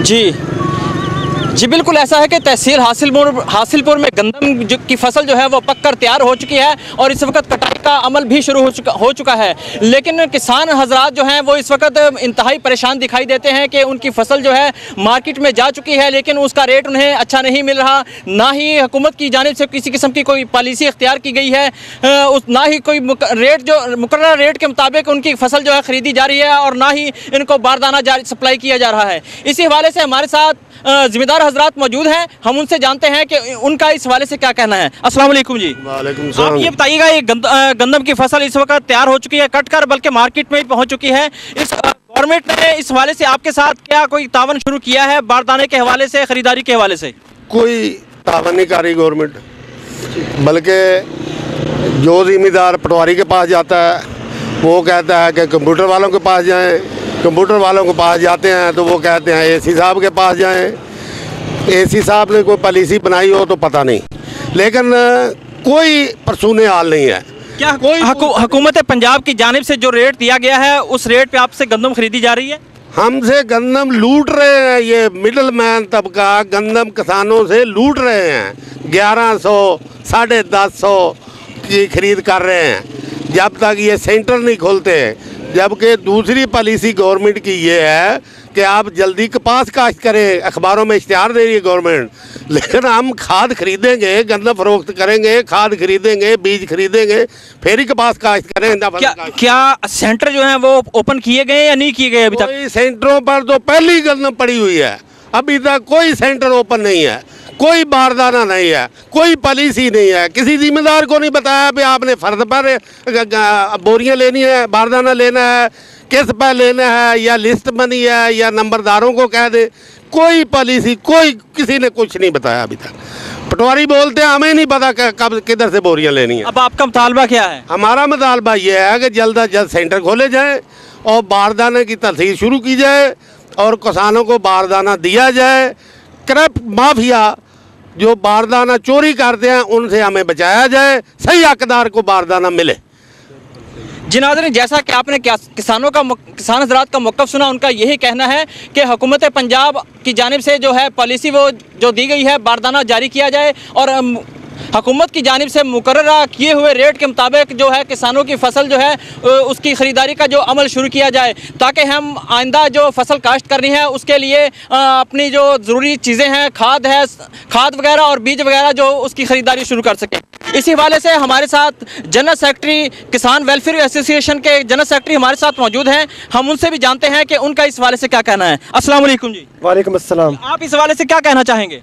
जी बिल्कुल ऐसा है कि तहसील हासिलपुर में गंदम की फसल जो है वो पककर तैयार हो चुकी है और इस वक्त कटाई का अमल भी शुरू हो चुका है। लेकिन किसान हजरात जो हैं वो इस वक्त इंतहाई परेशान दिखाई देते हैं कि उनकी फसल जो है मार्केट में जा चुकी है लेकिन उसका रेट उन्हें अच्छा नहीं मिल रहा, ना ही हुकूमत की जानिब से किसी किस्म की कोई पॉलिसी इख्तियार की गई है, ना ही कोई मुकर्रर रेट के मुताबिक उनकी फसल जो है ख़रीदी जा रही है और ना ही इनको बारदाना सप्लाई किया जा रहा है। इसी हवाले से हमारे साथ जिम्मेदार हजरात मौजूद हैं, हम उनसे जानते हैं कि उनका इस हवाले से क्या कहना है। अस्सलाम वालेकुम जी। वालेकुम आप सलाम। ये बताइएगा, ये गंदम की फसल इस वक्त तैयार हो चुकी है, कट कर बल्कि मार्केट में पहुंच चुकी है। इस गवर्नमेंट ने इस हवाले से आपके साथ क्या कोई तावन शुरू किया है बारदाने के हवाले से, खरीदारी के हवाले से? कोई तावन नहीं कर रही गवर्नमेंट, बल्कि जो जिम्मेदार पटवारी के पास जाता है वो कहता है कि कंप्यूटर वालों के पास जाएं, कंप्यूटर वालों के पास जाते हैं तो वो कहते हैं एसी साहब के पास जाएं। एसी साहब ने कोई पॉलिसी बनाई हो तो पता नहीं, लेकिन कोई परसूने हाल नहीं है। क्या हुकूमत पंजाब की जानिब से जो रेट दिया गया है उस रेट पे आपसे गंदम खरीदी जा रही है? हमसे गंदम लूट रहे हैं, ये मिडल मैन तबका गंदम किसानों से लूट रहे हैं। 1100 1050 की खरीद कर रहे हैं जब तक ये सेंटर नहीं खोलते। जबकि दूसरी पॉलिसी गवर्नमेंट की ये है कि आप जल्दी कपास काश्त करें, अखबारों में इश्तिहार दे रही है गवर्नमेंट, लेकिन हम खाद खरीदेंगे, गंदम फरोख्त करेंगे, खाद खरीदेंगे, बीज खरीदेंगे, फिर ही कपास काश्त करें। क्या सेंटर जो है वो ओपन किए गए या नहीं किए गए अभी तक? कोई सेंटरों पर तो पहली गंदम पड़ी हुई है, अभी तक कोई सेंटर ओपन नहीं है, कोई बारदाना नहीं है, कोई पॉलिसी नहीं है। किसी जिम्मेदार को नहीं बताया भी आपने फर्द पर बोरियां लेनी है, बारदाना लेना है, किस पर लेना है, या लिस्ट बनी है या नंबरदारों को कह दे। कोई पॉलिसी किसी ने कुछ नहीं बताया अभी तक। पटवारी बोलते हैं हमें नहीं पता कब किधर से बोरियां लेनी है। अब आपका मुतालबा क्या है? हमारा मुतालबा ये है कि जल्द अज जल्द सेंटर खोले जाए और बारदाने की तरसील शुरू की जाए और किसानों को बारदाना दिया जाए। क्रप माफिया जो बारदाना चोरी करते हैं उनसे हमें बचाया जाए, सही हकदार को बारदाना मिले। जी नाज़रीन, जैसा कि आपने किसान हज़रात का मौक़िफ़ सुना, उनका यही कहना है कि हुकूमत पंजाब की जानिब से जो है पॉलिसी वो जो दी गई है बारदाना जारी किया जाए और हुकूमत की जानिब से मुकर्रर किए हुए रेट के मुताबिक जो है किसानों की फसल जो है उसकी ख़रीदारी का जो अमल शुरू किया जाए, ताकि हम आइंदा जो फसल काश्त करनी है उसके लिए अपनी जो ज़रूरी चीज़ें हैं, खाद वगैरह और बीज वगैरह जो उसकी ख़रीदारी शुरू कर सकें। इसी हवाले से हमारे साथ जनरल सेक्रेटरी किसान वेलफेयर एसोसिएशन के जनरल सेक्रेटरी हमारे साथ मौजूद हैं, हम उनसे भी जानते हैं कि उनका इस हवाले से क्या कहना है। अस्सलाम वालेकुम जी। वालेकुम अस्सलाम। आप इस हवाले से क्या कहना चाहेंगे?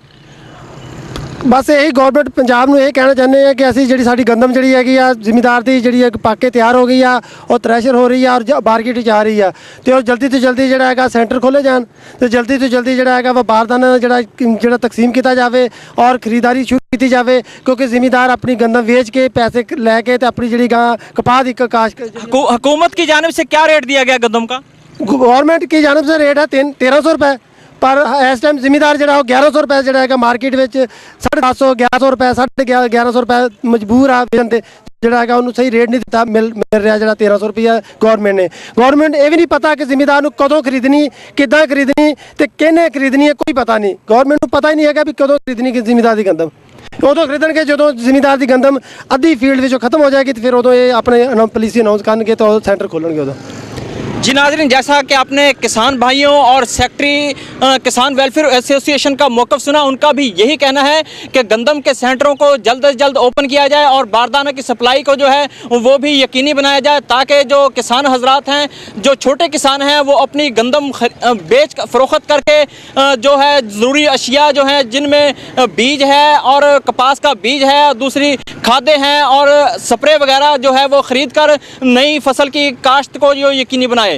बस यही गवर्नमेंट पंजाब ਨੂੰ ਇਹ ਕਹਿਣਾ ਚਾਹੁੰਦੇ ਆ ਕਿ ਅਸੀਂ ਜਿਹੜੀ ਸਾਡੀ ਗੰਦਮ ਜਿਹੜੀ ਹੈਗੀ ਆ ਜ਼ਿਮੀਦਾਰ ਦੀ ਜਿਹੜੀ ਹੈ ਪੱਕ ਕੇ ਤਿਆਰ ਹੋ ਗਈ ਆ, ਉਹ ਥ੍ਰੈਸ਼ਰ ਹੋ ਰਹੀ ਆ ਔਰ ਮਾਰਕੀਟ 'ਚ ਆ ਰਹੀ ਆ, ਤੇ ਉਹ ਜਲਦੀ ਤੋਂ ਜਲਦੀ ਜਿਹੜਾ ਹੈਗਾ ਸੈਂਟਰ ਖੋਲੇ ਜਾਣ ਤੇ ਜਲਦੀ ਤੋਂ ਜਲਦੀ ਜਿਹੜਾ ਹੈਗਾ ਵਾ ਬਾਰਦਾਨਾ ਜਿਹੜਾ ਤਕਸੀਮ ਕੀਤਾ ਜਾਵੇ ਔਰ ਖਰੀਦਾਰੀ ਸ਼ੁਰੂ ਕੀਤੀ ਜਾਵੇ, ਕਿਉਂਕਿ ਜ਼ਿਮੀਦਾਰ ਆਪਣੀ ਗੰਦਮ ਵੇਚ ਕੇ ਪੈਸੇ ਲੈ ਕੇ ਤੇ ਆਪਣੀ ਜਿਹੜੀ ਕਪਾਹ ਦੀ ਕਾਸ਼। हुकूमत की जानिब से क्या रेट दिया गया गंदम का? गवर्नमेंट की जानिब से रेट है 1300 रुपये, पर इस टाइम जिमीदार जो 1100 रुपये जो है मार्केट में 750 1100 रुपये 1150 रुपये मजबूर आ बेचन से जोड़ा है उन्होंने सही रेट नहीं दिता मिल रहा जो 1300 रुपया गवर्नमेंट ये भी नहीं पता कि जिमीदार को कदों खरीदनी, किदा खरीदनी, तो किन्ने खरीदनी है, कोई पता नहीं। गवर्नमेंट को पता ही नहीं है कि कदों खरीदनी कि जिमीदार की गंदम उदों खरीदन के जो जिमीदार की गंदम अद्धी फील्ड में खत्म हो जाएगी तो फिर उदों ये अपने पॉलिसी अनाउंस करनगे तो सेंटर खोलेंगे उदों। जी नाज़रीन, जैसा कि आपने किसान भाइयों और सेक्रेटरी किसान वेलफेयर एसोसिएशन का मौक़िफ़ सुना, उनका भी यही कहना है कि गंदम के सेंटरों को जल्द से जल्द ओपन किया जाए और बारदाना की सप्लाई को जो है वो भी यकीनी बनाया जाए, ताकि जो किसान हजरात हैं, जो छोटे किसान हैं, वो अपनी गंदम बेच फ़रोख्त करके जो है ज़रूरी अशिया जो हैं जिनमें बीज है और कपास का बीज है, दूसरी खादें हैं और स्प्रे वगैरह जो है वो ख़रीद कर नई फसल की काश्त को जो यकीनी बनाए।